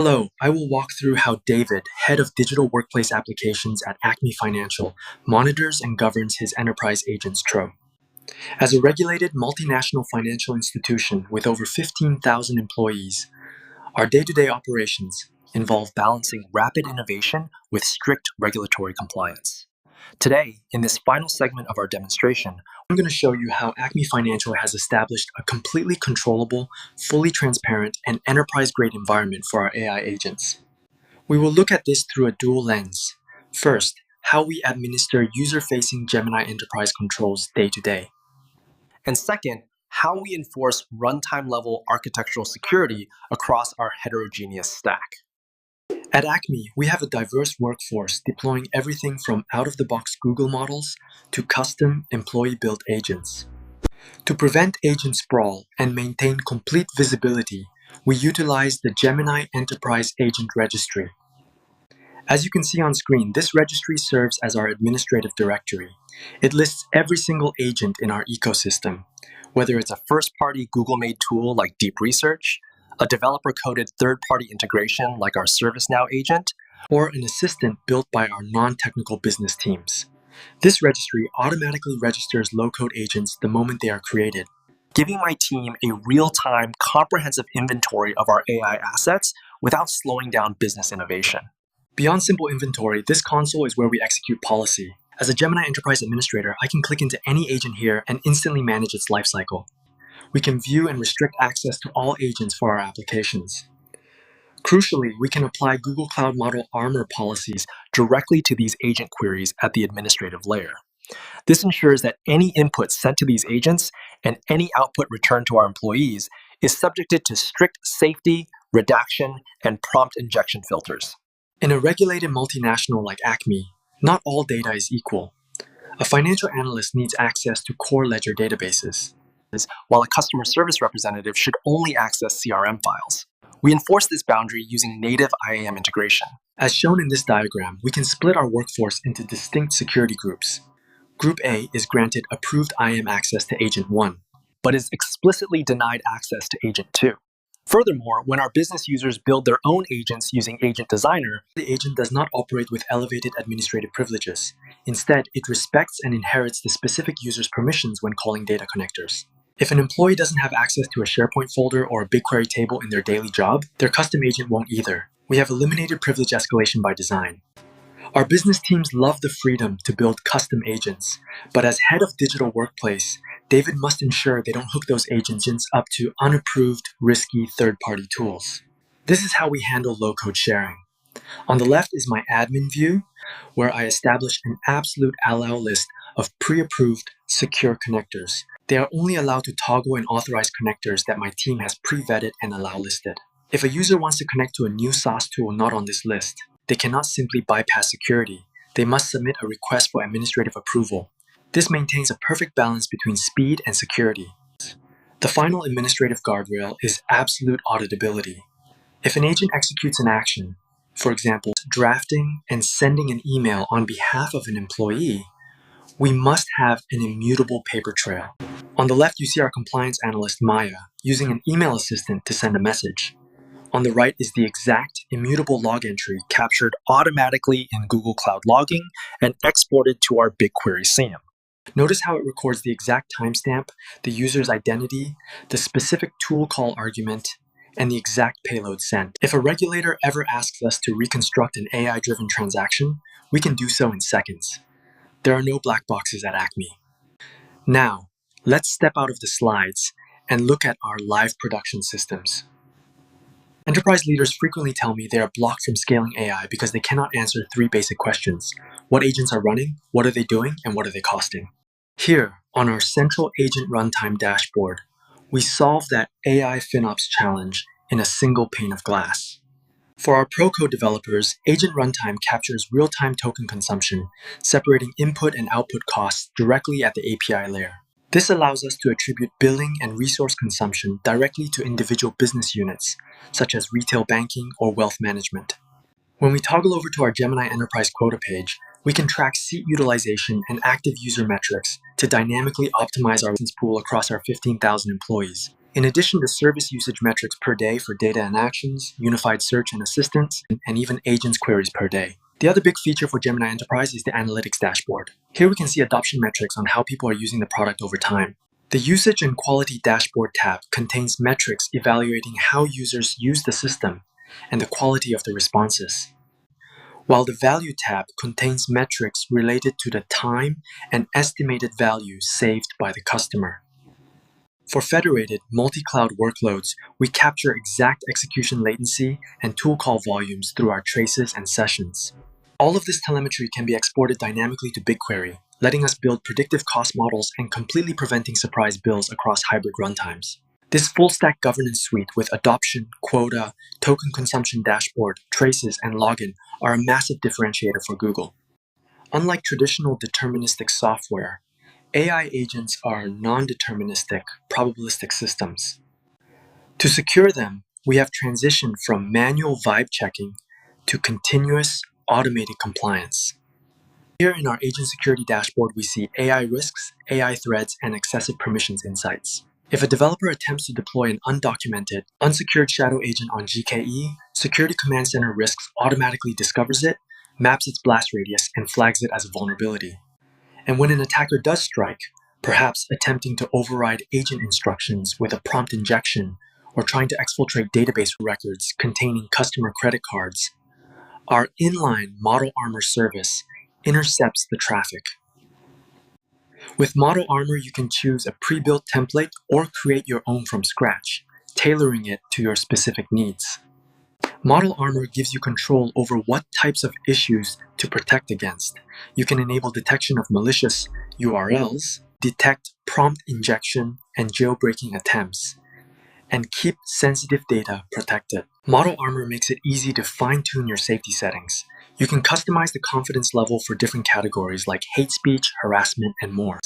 Hello, I will walk through how David, head of digital workplace applications at Acme Financial, monitors and governs his enterprise agents trove. As a regulated multinational financial institution with over 15,000 employees, our day-to-day operations involve balancing rapid innovation with strict regulatory compliance. Today, in this final segment of our demonstration, I'm going to show you how Acme Financial has established a completely controllable, fully transparent, and enterprise-grade environment for our AI agents. We will look at this through a dual lens. First, how we administer user-facing Gemini Enterprise controls day to day. And second, how we enforce runtime-level architectural security across our heterogeneous stack. At Acme, we have a diverse workforce deploying everything from out-of-the-box Google models to custom employee-built agents. To prevent agent sprawl and maintain complete visibility, we utilize the Gemini Enterprise Agent Registry. As you can see on screen, this registry serves as our administrative directory. It lists every single agent in our ecosystem, whether it's a first-party Google-made tool like Deep Research, a developer-coded third-party integration like our ServiceNow agent, or an assistant built by our non-technical business teams. This registry automatically registers low-code agents the moment they are created, giving my team a real-time, comprehensive inventory of our AI assets without slowing down business innovation. Beyond simple inventory, this console is where we execute policy. As a Gemini Enterprise Administrator, I can click into any agent here and instantly manage its lifecycle. We can view and restrict access to all agents for our applications. Crucially, we can apply Google Cloud Model Armor policies directly to these agent queries at the administrative layer. This ensures that any input sent to these agents and any output returned to our employees is subjected to strict safety, redaction, and prompt injection filters. In a regulated multinational like Acme, not all data is equal. A financial analyst needs access to core ledger databases, while a customer service representative should only access CRM files. We enforce this boundary using native IAM integration. As shown in this diagram, we can split our workforce into distinct security groups. Group A is granted approved IAM access to Agent 1, but is explicitly denied access to Agent 2. Furthermore, when our business users build their own agents using Agent Designer, the agent does not operate with elevated administrative privileges. Instead, it respects and inherits the specific user's permissions when calling data connectors. If an employee doesn't have access to a SharePoint folder or a BigQuery table in their daily job, their custom agent won't either. We have eliminated privilege escalation by design. Our business teams love the freedom to build custom agents, but as head of digital workplace, David must ensure they don't hook those agents up to unapproved, risky third-party tools. This is how we handle low-code sharing. On the left is my admin view, where I establish an absolute allow list of pre-approved, secure connectors. They are only allowed to toggle and authorize connectors that my team has pre-vetted and allow listed. If a user wants to connect to a new SaaS tool not on this list, they cannot simply bypass security. They must submit a request for administrative approval. This maintains a perfect balance between speed and security. The final administrative guardrail is absolute auditability. If an agent executes an action, for example, drafting and sending an email on behalf of an employee, we must have an immutable paper trail. On the left, you see our compliance analyst, Maya, using an email assistant to send a message. On the right is the exact immutable log entry captured automatically in Google Cloud Logging and exported to our BigQuery SIEM. Notice how it records the exact timestamp, the user's identity, the specific tool call argument, and the exact payload sent. If a regulator ever asks us to reconstruct an AI-driven transaction, we can do so in seconds. There are no black boxes at Acme. Now, let's step out of the slides and look at our live production systems. Enterprise leaders frequently tell me they are blocked from scaling AI because they cannot answer three basic questions. What agents are running, what are they doing, and what are they costing? Here, on our central agent runtime dashboard, we solve that AI FinOps challenge in a single pane of glass. For our pro-code developers, Agent Runtime captures real-time token consumption, separating input and output costs directly at the API layer. This allows us to attribute billing and resource consumption directly to individual business units, such as retail banking or wealth management. When we toggle over to our Gemini Enterprise quota page, we can track seat utilization and active user metrics to dynamically optimize our license pool across our 15,000 employees. In addition to service usage metrics per day for data and actions, unified search and assistance, and even agents queries per day. The other big feature for Gemini Enterprise is the analytics dashboard. Here we can see adoption metrics on how people are using the product over time. The Usage and Quality Dashboard tab contains metrics evaluating how users use the system and the quality of the responses, while the Value tab contains metrics related to the time and estimated value saved by the customer. For federated multi-cloud workloads, we capture exact execution latency and tool call volumes through our traces and sessions. All of this telemetry can be exported dynamically to BigQuery, letting us build predictive cost models and completely preventing surprise bills across hybrid runtimes. This full-stack governance suite with adoption, quota, token consumption dashboard, traces, and login are a massive differentiator for Google. Unlike traditional deterministic software, AI agents are non-deterministic, probabilistic systems. To secure them, we have transitioned from manual vibe checking to continuous automated compliance. Here in our agent security dashboard, we see AI risks, AI threats, and excessive permissions insights. If a developer attempts to deploy an undocumented, unsecured shadow agent on GKE, Security Command Center Risks automatically discovers it, maps its blast radius, and flags it as a vulnerability. And when an attacker does strike, perhaps attempting to override agent instructions with a prompt injection or trying to exfiltrate database records containing customer credit cards, our inline Model Armor service intercepts the traffic. With Model Armor, you can choose a pre-built template or create your own from scratch, tailoring it to your specific needs. Model Armor gives you control over what types of issues to protect against. You can enable detection of malicious URLs, detect prompt injection and jailbreaking attempts, and keep sensitive data protected. Model Armor makes it easy to fine-tune your safety settings. You can customize the confidence level for different categories like hate speech, harassment, and more.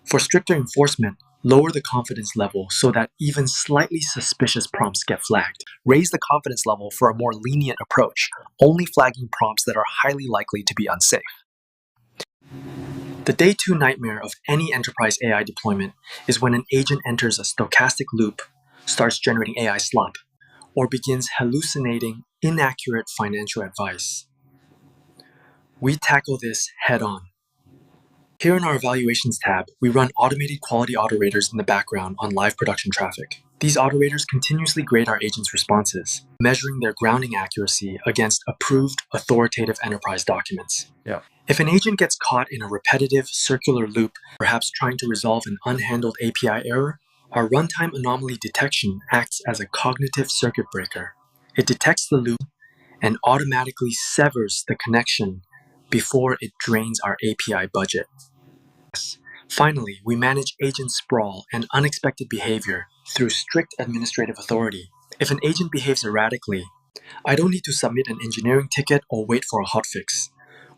For stricter enforcement, lower the confidence level so that even slightly suspicious prompts get flagged. Raise the confidence level for a more lenient approach, only flagging prompts that are highly likely to be unsafe. The day two nightmare of any enterprise AI deployment is when an agent enters a stochastic loop, starts generating AI slop, or begins hallucinating inaccurate financial advice. We tackle this head on. Here in our Evaluations tab, we run automated quality autorators in the background on live production traffic. These autorators continuously grade our agents' responses, measuring their grounding accuracy against approved authoritative enterprise documents. If an agent gets caught in a repetitive circular loop, perhaps trying to resolve an unhandled API error, our runtime anomaly detection acts as a cognitive circuit breaker. It detects the loop and automatically severs the connection before it drains our API budget. Finally, we manage agent sprawl and unexpected behavior through strict administrative authority. If an agent behaves erratically, I don't need to submit an engineering ticket or wait for a hotfix.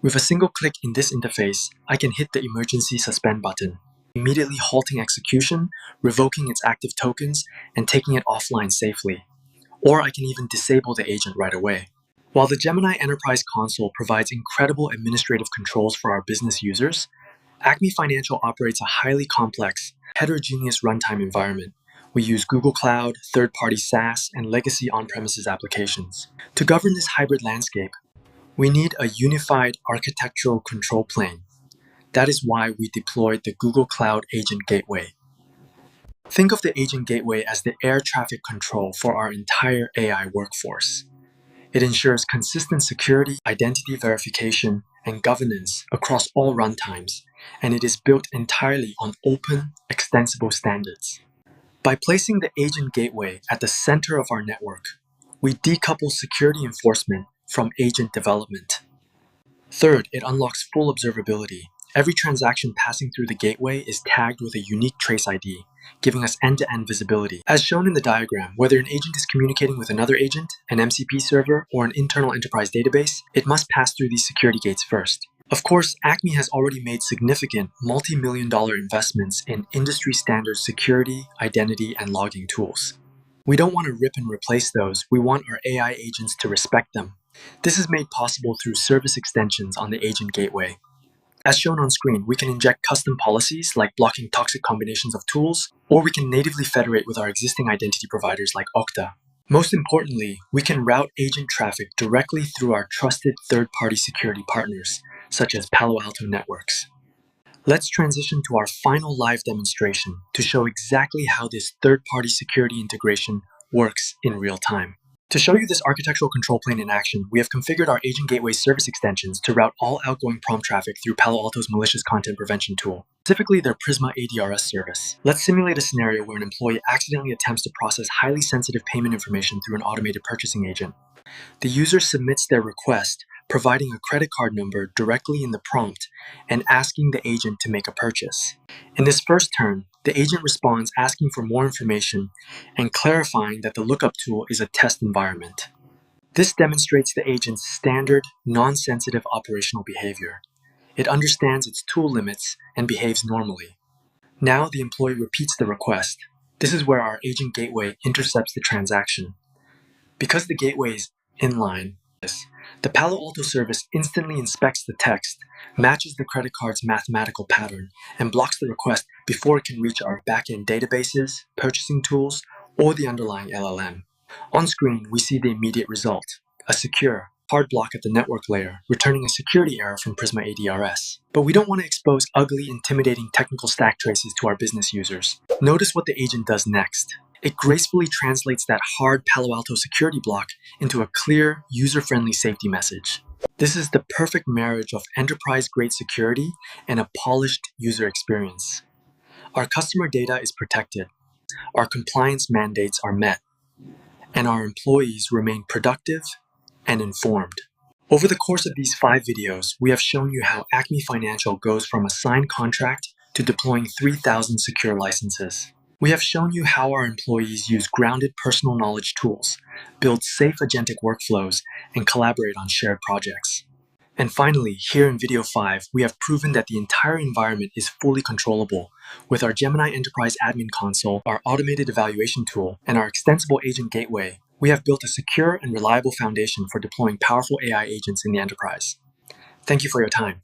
With a single click in this interface, I can hit the emergency suspend button, immediately halting execution, revoking its active tokens, and taking it offline safely. Or I can even disable the agent right away. While the Gemini Enterprise console provides incredible administrative controls for our business users, Acme Financial operates a highly complex, heterogeneous runtime environment. We use Google Cloud, third-party SaaS, and legacy on-premises applications. To govern this hybrid landscape, we need a unified architectural control plane. That is why we deployed the Google Cloud Agent Gateway. Think of the Agent Gateway as the air traffic control for our entire AI workforce. It ensures consistent security, identity verification, and governance across all runtimes, and it is built entirely on open, extensible standards. By placing the Agent Gateway at the center of our network, we decouple security enforcement from agent development. Third, it unlocks full observability. Every transaction passing through the gateway is tagged with a unique trace ID, giving us end-to-end visibility. As shown in the diagram, whether an agent is communicating with another agent, an MCP server, or an internal enterprise database, it must pass through these security gates first. Of course, Acme has already made significant multi-million-dollar investments in industry-standard security, identity, and logging tools. We don't want to rip and replace those. We want our AI agents to respect them. This is made possible through service extensions on the Agent Gateway. As shown on screen, we can inject custom policies like blocking toxic combinations of tools, or we can natively federate with our existing identity providers like Okta. Most importantly, we can route agent traffic directly through our trusted third-party security partners, such as Palo Alto Networks. Let's transition to our final live demonstration to show exactly how this third-party security integration works in real time. To show you this architectural control plane in action, we have configured our Agent Gateway service extensions to route all outgoing prompt traffic through Palo Alto's malicious content prevention tool, specifically their Prisma ADRS service. Let's simulate a scenario where an employee accidentally attempts to process highly sensitive payment information through an automated purchasing agent. The user submits their request, providing a credit card number directly in the prompt and asking the agent to make a purchase. In this first turn, the agent responds asking for more information and clarifying that the lookup tool is a test environment. This demonstrates the agent's standard, non-sensitive operational behavior. It understands its tool limits and behaves normally. Now the employee repeats the request. This is where our agent gateway intercepts the transaction. Because the gateway is inline, the Palo Alto service instantly inspects the text, matches the credit card's mathematical pattern, and blocks the request before it can reach our backend databases, purchasing tools, or the underlying LLM. On screen, we see the immediate result, a secure, hard block at the network layer, returning a security error from Prisma ADRS. But we don't want to expose ugly, intimidating technical stack traces to our business users. Notice what the agent does next. It gracefully translates that hard Palo Alto security block into a clear, user-friendly safety message. This is the perfect marriage of enterprise-grade security and a polished user experience. Our customer data is protected, our compliance mandates are met, and our employees remain productive and informed. Over the course of these 5 videos, we have shown you how Acme Financial goes from a signed contract to deploying 3,000 secure licenses. We have shown you how our employees use grounded personal knowledge tools, build safe agentic workflows, and collaborate on shared projects. And finally, here in video 5, we have proven that the entire environment is fully controllable. With our Gemini Enterprise Admin Console, our automated evaluation tool, and our extensible agent gateway, we have built a secure and reliable foundation for deploying powerful AI agents in the enterprise. Thank you for your time.